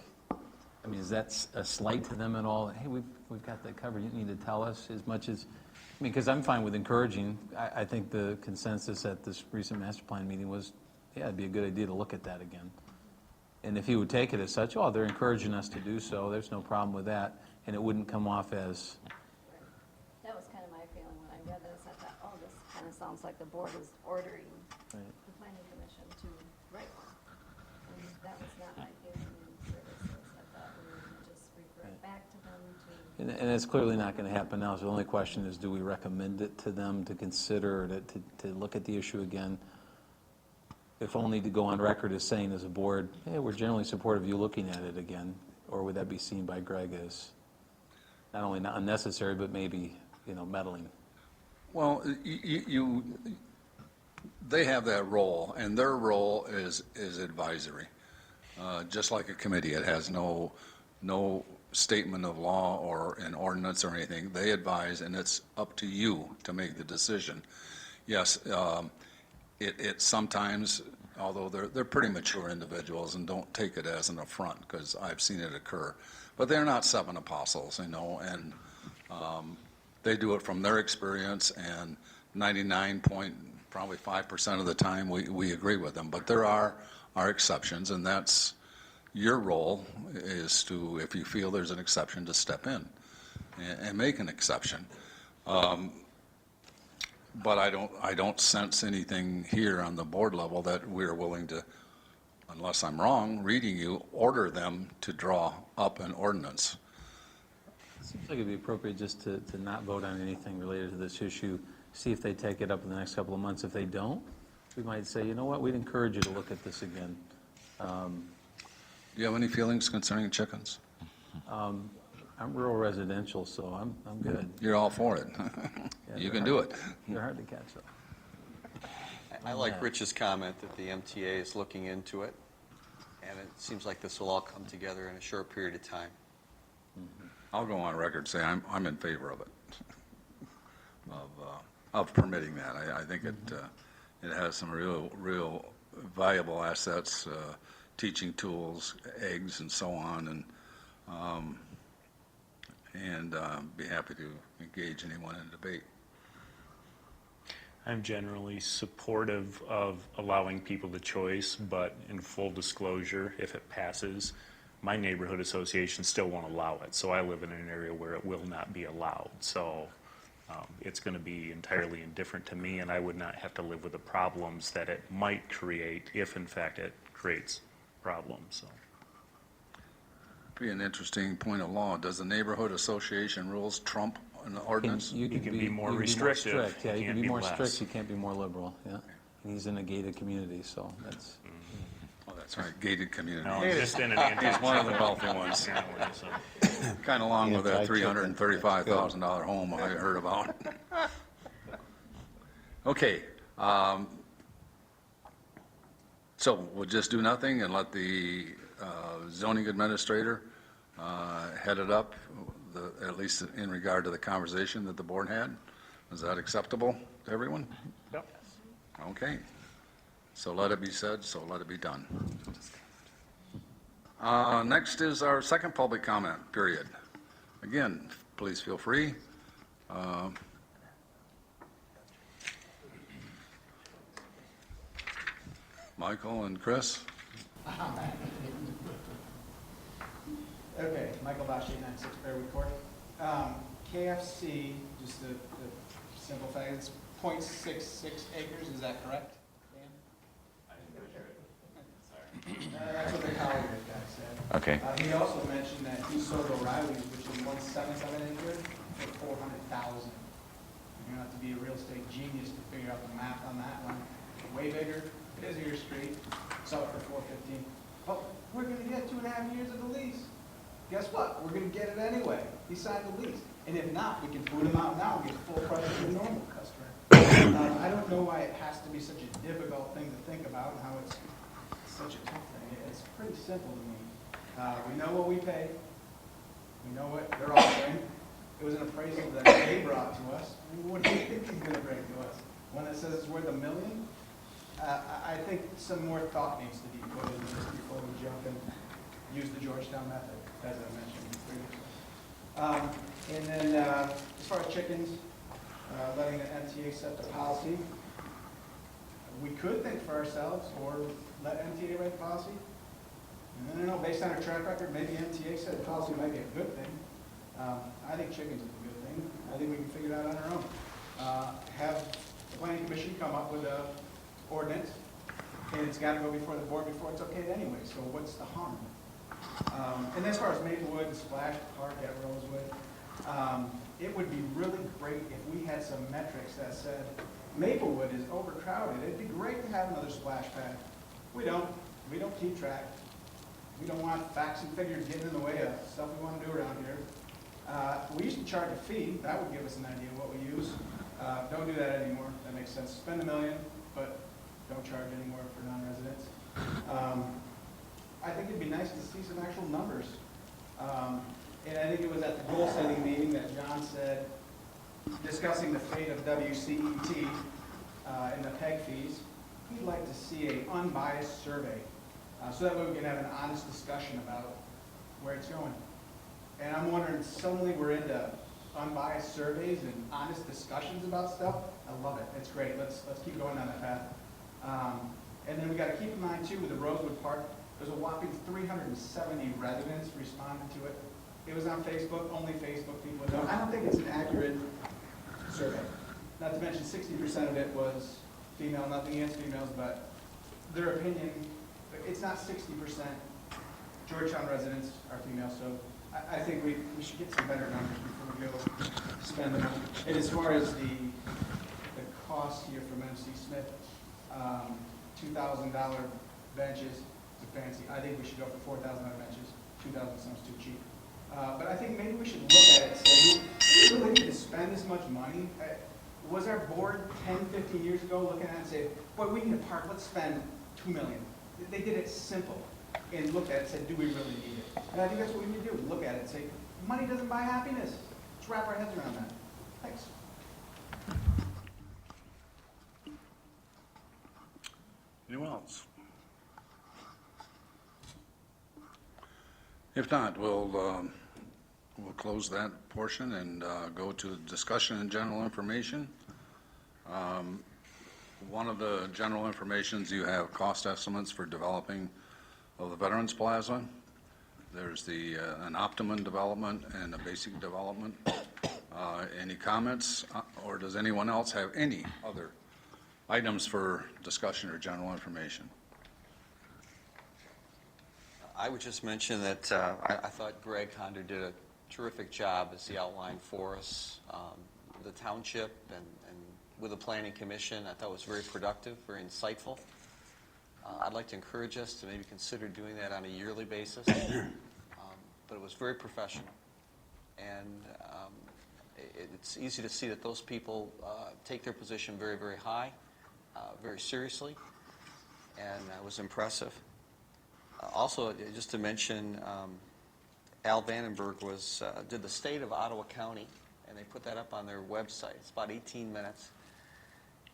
is that a slight to them at all? Hey, we've got that covered. You need to tell us as much as, because I'm fine with encouraging. I think the consensus at this recent master plan meeting was, yeah, it'd be a good idea to look at that again. And if he would take it as such, they're encouraging us to do so, there's no problem with that, and it wouldn't come off as. That was kind of my feeling when I read this. I thought, this kind of sounds like the board is ordering Right. the planning commission to write one. And that was not my feeling in services. I thought we were going to just refer it back to them to. And it's clearly not going to happen now, so the only question is, do we recommend it to them to consider, to look at the issue again? If only to go on record as saying as a board, hey, we're generally supportive of you looking at it again, or would that be seen by Greg as not only not unnecessary, but maybe, meddling? Well, they have that role, and their role is advisory. Just like a committee, it has no statement of law or an ordinance or anything. They advise, and it's up to you to make the decision. Yes, it sometimes, although they're pretty mature individuals and don't take it as an affront, because I've seen it occur, but they're not seven apostles, you know, and they do it from their experience, and 99.5% of the time we agree with them. But there are exceptions, and that's your role, is to, if you feel there's an exception, to step in and make an exception. But I don't sense anything here on the board level that we're willing to, unless I'm wrong, reading you, order them to draw up an ordinance. Seems like it'd be appropriate just to not vote on anything related to this issue, see if they take it up in the next couple of months. If they don't, we might say, you know what, we'd encourage you to look at this again. Do you have any feelings concerning chickens? I'm rural residential, so I'm good. You're all for it. Yeah, You they're can do hard- it. They're hard to catch, though. I like Rich's comment that the MTA is looking into it, and it seems like this will all come together in a short period of time. I'll go on record, say I'm in favor of it, of permitting that. I think it has some real valuable assets, teaching tools, eggs, and so on, and be happy to engage anyone in debate. I'm generally supportive of allowing people the choice, but in full disclosure, if it passes, my neighborhood association still won't allow it. So I live in an area where it will not be allowed. So it's going to be entirely indifferent to me, and I would not have to live with the problems that it might create if, in fact, it creates problems. So. Be an interesting point of law. Does the neighborhood association rules trump an ordinance? You can be more you can restrictive. strict. Yeah, You you can can't be be more less. strict, you can't be more liberal, yeah. And he's in a gated community, so that's, Oh, that's right, gated community. No, it's just in an anti. He's one of the wealthy ones. Yeah, we're just, Kind of along with that Anti-chicken. $335,000 home I heard about. Okay. So we'll just do nothing and let the zoning administrator head it up, at least in regard to the conversation that the board had. Is that acceptable to everyone? Yep. Okay. So let it be said, so let it be done. Next is our second public comment period. Again, please feel free. Michael and Chris? Okay, Michael Bosch, 896 Fairwood Court. KFC, just to simplify, it's 0.66 acres, is that correct? Dan? That's what the Collier guy said. Okay. He also mentioned that he sold O'Reilly's, which is 1/7 of an acre, for $400,000. You're gonna have to be a real estate genius to figure out the math on that one. Way bigger, busier street, sell it for $415. Oh, we're gonna get 2.5 years of the lease. Guess what? We're gonna get it anyway. He signed the lease. And if not, we can boot him out now and get full price to the normal customer. I don't know why it has to be such a difficult thing to think about and how it's such a tough thing. It's pretty simple to me. We know what we pay. We know what they're offering. It was an appraisal that they brought to us. I mean, what do you think he's gonna bring to us? One that says it's worth $1 million? I think some more thought needs to be put into this before we jump and use the Georgetown method, as I mentioned previously. And then, as far as chickens, letting the MTA set the policy, we could think for ourselves or let MTA write the policy. I don't know, based on our track record, maybe MTA said the policy might be a good thing. I think chickens is a good thing. I think we can figure it out on our own. Have the planning commission come up with a ordinance, and it's got to go before the board before it's okay anyway, so what's the harm? And as far as Maplewood and Splash Park at Rosewood, it would be really great if we had some metrics that said Maplewood is overcrowded. It'd be great to have another splash pad. We don't keep track. We don't want facts and figures getting in the way of stuff we want to do around here. We used to charge a fee. That would give us an idea of what we use. Don't do that anymore. That makes sense. Spend $1 million, but don't charge anymore for non-residents. I think it'd be nice to see some actual numbers. And I think it was at the goal-setting meeting that John said, discussing the fate of WCET and the PEG fees, he'd like to see an unbiased survey, so that way we can have an honest discussion about where it's going. And I'm wondering, suddenly we're into unbiased surveys and honest discussions about stuff. I love it. It's great. Let's keep going down that path. And then we got to keep in mind too, with the Rosewood Park, there's a whopping 370 residents responded to it. It was on Facebook, only Facebook people know. I don't think it's an accurate survey. Not to mention 60% of it was female, nothing against females, but their opinion, it's not 60%. Georgetown residents are female, so I think we should get some better numbers before we go spend them. And as far as the cost here from MC Smith, $2,000 benches, it's fancy. I think we should go for $4,000 benches. $2,000 sounds too cheap. But I think maybe we should look at it and say, do we really need to spend this much money? Was our board 10, 15 years ago looking at it and say, boy, we need a park, let's spend $2 million. They did it simple and looked at it and said, do we really need it? And I think that's what we need to do, look at it and say, money doesn't buy happiness. Let's wrap our heads around that. Thanks. Anyone else? If not, we'll close that portion and go to discussion and general information. One of the general informations, you have cost estimates for developing of the Veterans Plaza. There's an optimum development and a basic development. Any comments, or does anyone else have any other items for discussion or general information? I would just mention that I thought Greg Honder did a terrific job as he outlined for us the township and with the Planning Commission. I thought it was very productive, very insightful. I'd like to encourage us to maybe consider doing that on a yearly basis, but it was very professional. And it's easy to see that those people take their position very, very high, very seriously, and it was impressive. Also, just to mention, Al Vandenberg did the state of Ottawa County, and they put that up on their website. It's about 18 minutes.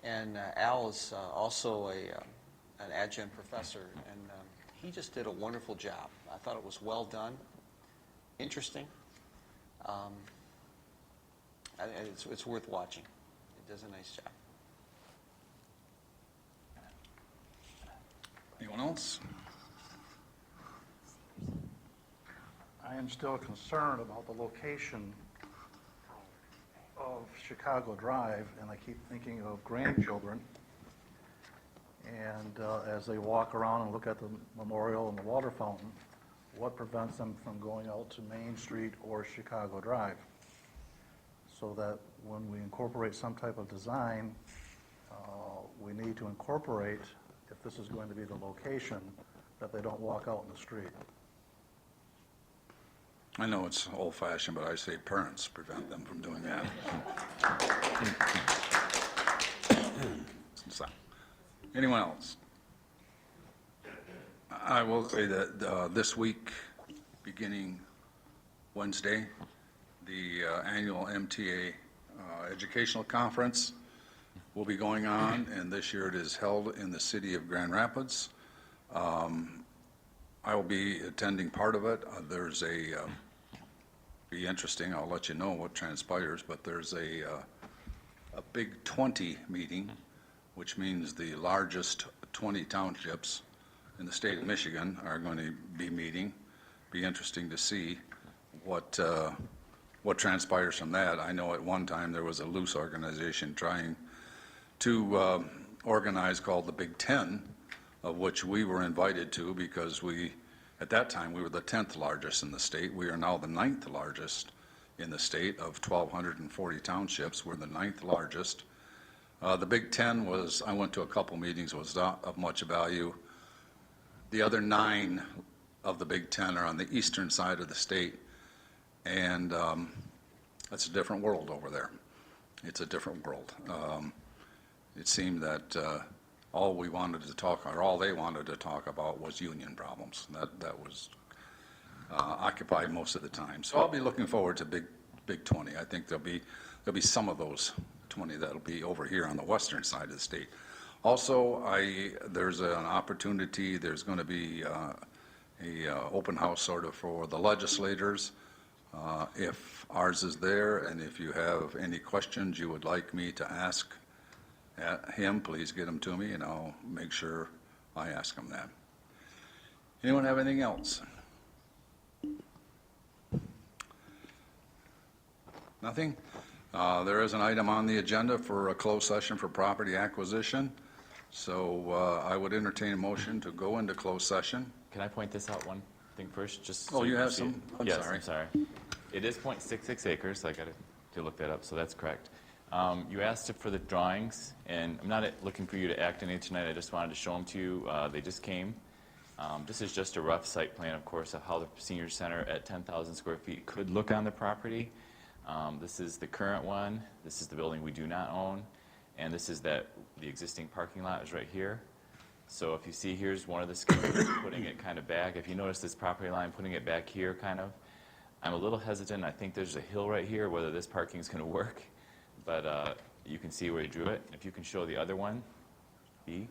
And Al is also an adjunct professor, and he just did a wonderful job. I thought it was well done, interesting, and it's worth watching. It does a nice job. Anyone else? I am still concerned about the location of Chicago Drive, and I keep thinking of grandchildren. And as they walk around and look at the memorial and the water fountain, what prevents them from going out to Main Street or Chicago Drive? So that when we incorporate some type of design, we need to incorporate, if this is going to be the location, that they don't walk out in the street. I know it's old-fashioned, but I say parents prevent them from doing that. So, anyone else? I will say that this week, beginning Wednesday, the annual MTA Educational Conference will be going on, and this year it is held in the city of Grand Rapids. I will be attending part of it. There's be interesting, I'll let you know what transpires, but there's a Big 20 meeting, which means the largest 20 townships in the state of Michigan are going to be meeting. Be interesting to see what transpires from that. I know at one time there was a loose organization trying to organize called the Big 10, of which we were invited to because at that time, we were the 10th largest in the state. We are now the 9th largest in the state of 1,240 townships. We're the 9th largest. The Big 10 I went to a couple meetings, was not of much value. The other 9 of the Big 10 are on the eastern side of the state, and that's a different world over there. It's a different world. It seemed that all they wanted to talk about was union problems. That was occupied most of the time. So I'll be looking forward to Big 20. I think there'll be some of those 20 that'll be over here on the western side of the state. Also, there's an opportunity, there's going to be a open house sort of for the legislators. If ours is there, and if you have any questions you would like me to ask him, please get them to me, and I'll make sure I ask him that. Anyone have anything else? Nothing? There is an item on the agenda for a closed session for property acquisition. So I would entertain a motion to go into closed session. Can I point this out one thing first, just? Oh, so you can have see it? some? I'm Yes, sorry. I'm sorry. It is 0.66 acres, I got to look that up, so that's correct. You asked for the drawings, and I'm not looking for you to act on it tonight, I just wanted to show them to you. They just came. This is just a rough site plan, of course, of how the senior center at 10,000 square feet could look on the property. This is the current one, this is the building we do not own, and this is the existing parking lot is right here. So if you see, here's one of the schemes, putting it kind of back. If you notice this property line, putting it back here kind of. I'm a little hesitant, I think there's a hill right here, whether this parking is going to work, but you can see where he drew it. If you can show the other one, B.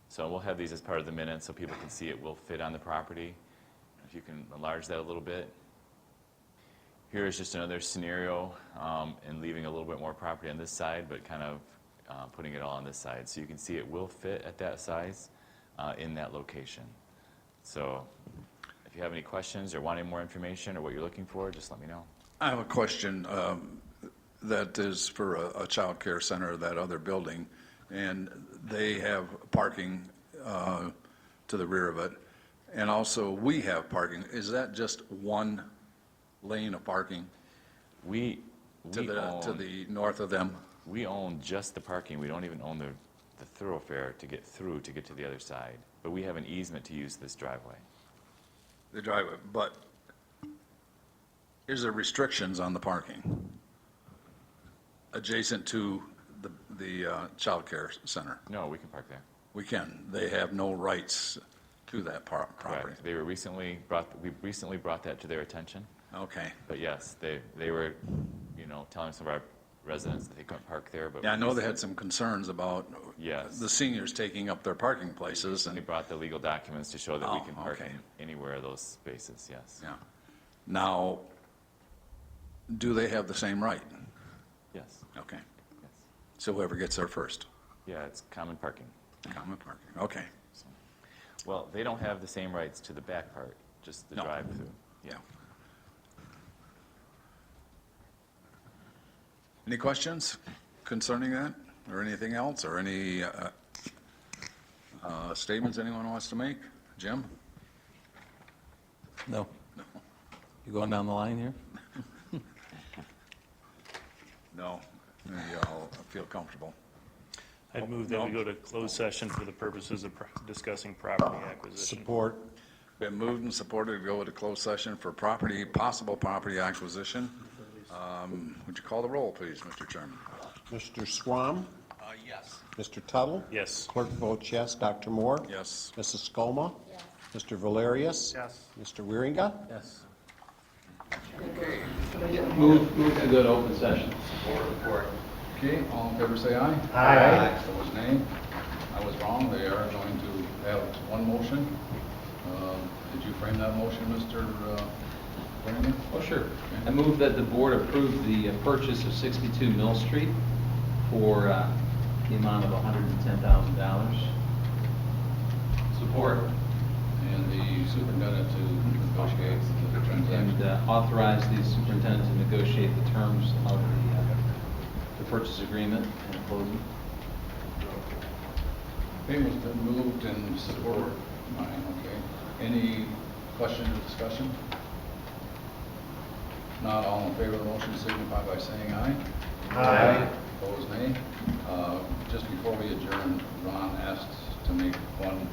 So we'll have these as part of the minutes so people can see it will fit on the property. If you can enlarge that a little bit. Here is just another scenario, and leaving a little bit more property on this side, but kind of putting it all on this side. So you can see it will fit at that size in that location. So if you have any questions or want any more information or what you're looking for, just let me know. I have a question that is for a child care center, that other building, and they have parking to the rear of it, and also we have parking. Is that just one lane of parking to the north of them? We own just the parking. We don't even own the thoroughfare to get through to get to the other side. But we have an easement to use this driveway. The driveway, but is there restrictions on the parking adjacent to the child care center? No, we can park there. We can. They have no rights to that property. Correct. We recently brought that to their attention. Okay. But yes, they were, telling some of our residents that they couldn't park there, but. Yeah, I know they had some concerns about Yes. the seniors taking up their parking places, We and, brought the legal documents to show that we Oh, can park okay. anywhere of those spaces, yes. yeah. Now, do they have the same right? Yes, Okay. yes. So whoever gets there first, Yeah, it's common parking. common parking, okay. Well, they don't have the same rights to the back part, just the No. drive-through. Yeah. Any questions concerning that, or anything else, or any statements anyone wants to make? Jim? No. No. You going down the line here? No. Maybe I'll feel comfortable. I'd move that we go to closed session for the purposes of discussing property acquisition. Support. Been moved and supported to go into closed session for possible property acquisition. Would you call the roll, please, Mr. Chairman? Mr. Swam? Yes. Mr. Tuttle? Yes. Clerk votes yes. Dr. Moore? Yes. Mrs. Scoma? Mr. Valerius? Yes. Mr. Wieringa? Yes. Move to go to open session. Okay, all in favor, say aye. Aye. Opposed, nay. I was wrong, they are going to have one motion. Did you frame that motion, Mr. Brandon? Oh, sure. I move that the board approve the purchase of 62 Mill Street for the amount of $110,000. Support. And the superintendent to negotiate the transaction. And authorize the superintendent to negotiate the terms of the purchase agreement and closing. Okay, it's been moved and supported. Fine, okay. Any questions or discussion? Not all in favor of the motion signify by saying aye. Aye. Opposed, nay. Just before we adjourn, Ron asked to make one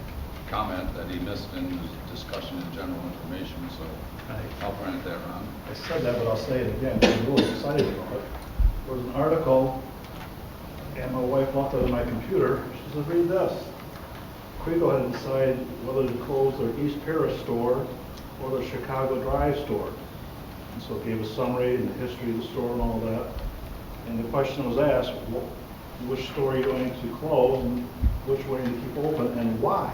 comment that he missed in his discussion in general information, so I'll grant that, Ron. I said that, but I'll say it again. I'm really excited about it. There was an article, and my wife looked at it on my computer. She said, read this. Crego had decided whether to close their East Paris store or the Chicago Drive store? And so it gave a summary and the history of the store and all that. And the question was asked, which store are you going to close and which one are you going to keep open and why?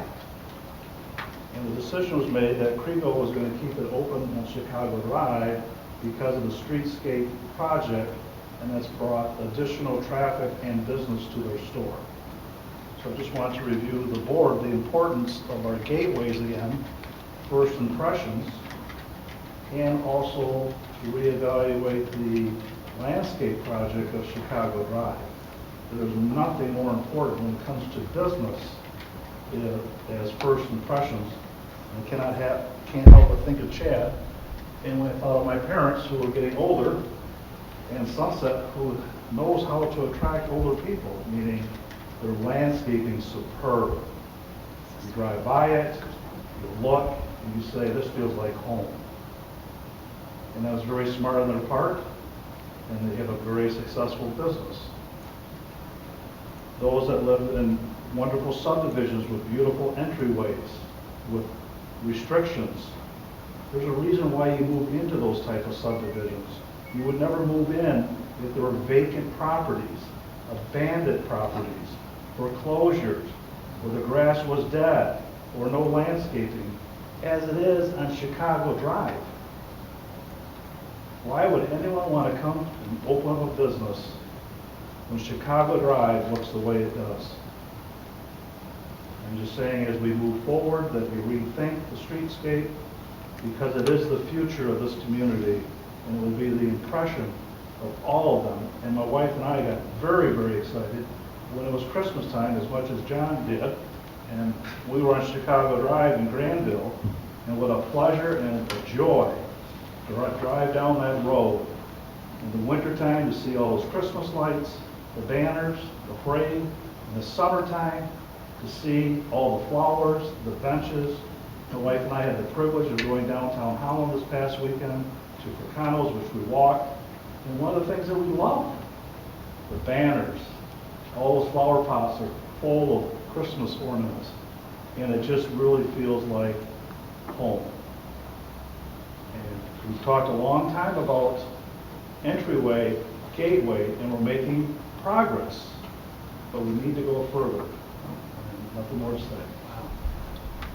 And the decision was made that Kriegel was going to keep it open on Chicago Drive because of the streetscape project, and that's brought additional traffic and business to their store. So I just want to review the board, the importance of our gateways again, first impressions, and also to reevaluate the landscape project of Chicago Drive. There's nothing more important when it comes to business as first impressions. I can't help but think of Chad, and when I thought of my parents who are getting older, and Sunset, who knows how to attract older people, meaning their landscaping superb. You drive by it, you look, and you say, this feels like home. And that was very smart on their part, and they have a very successful business. Those that live in wonderful subdivisions with beautiful entryways, with restrictions. There's a reason why you move into those type of subdivisions. You would never move in if there were vacant properties, abandoned properties, foreclosures, where the grass was dead, or no landscaping, as it is on Chicago Drive. Why would anyone want to come and open up a business when Chicago Drive looks the way it does? I'm just saying, as we move forward, that we rethink the streetscape, because it is the future of this community, and it will be the impression of all of them. And my wife and I got very, very excited when it was Christmas time, as much as John did, and we were on Chicago Drive in Granville, and what a pleasure and a joy to drive down that road in the wintertime to see all those Christmas lights, the banners, the parade, in the summertime to see all the flowers, the benches. My wife and I had the privilege of going downtown Holland this past weekend to Fracano's, which we walked. And one of the things that we loved, the banners, all those flower pots are full of Christmas ornaments. And it just really feels like home. And we've talked a long time about entryway, gateway, and we're making progress. But we need to go further. And nothing more to say.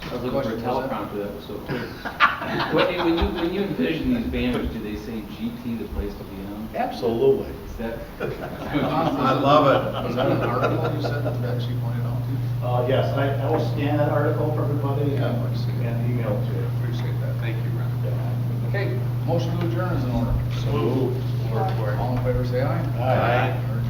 I was looking for a teleprompter, that was so cool. When you envision these banners, do they say GT, the place to be on? Absolutely. Is that? I love it. Was that an article you said that she pointed out to you? Yes, I will scan that article for everybody Yeah, I'd like to see it. and email it to you. Appreciate that. Thank you, Ron. Okay, motion to adjourn is in order. So moved. All in favor, say aye. Aye. We're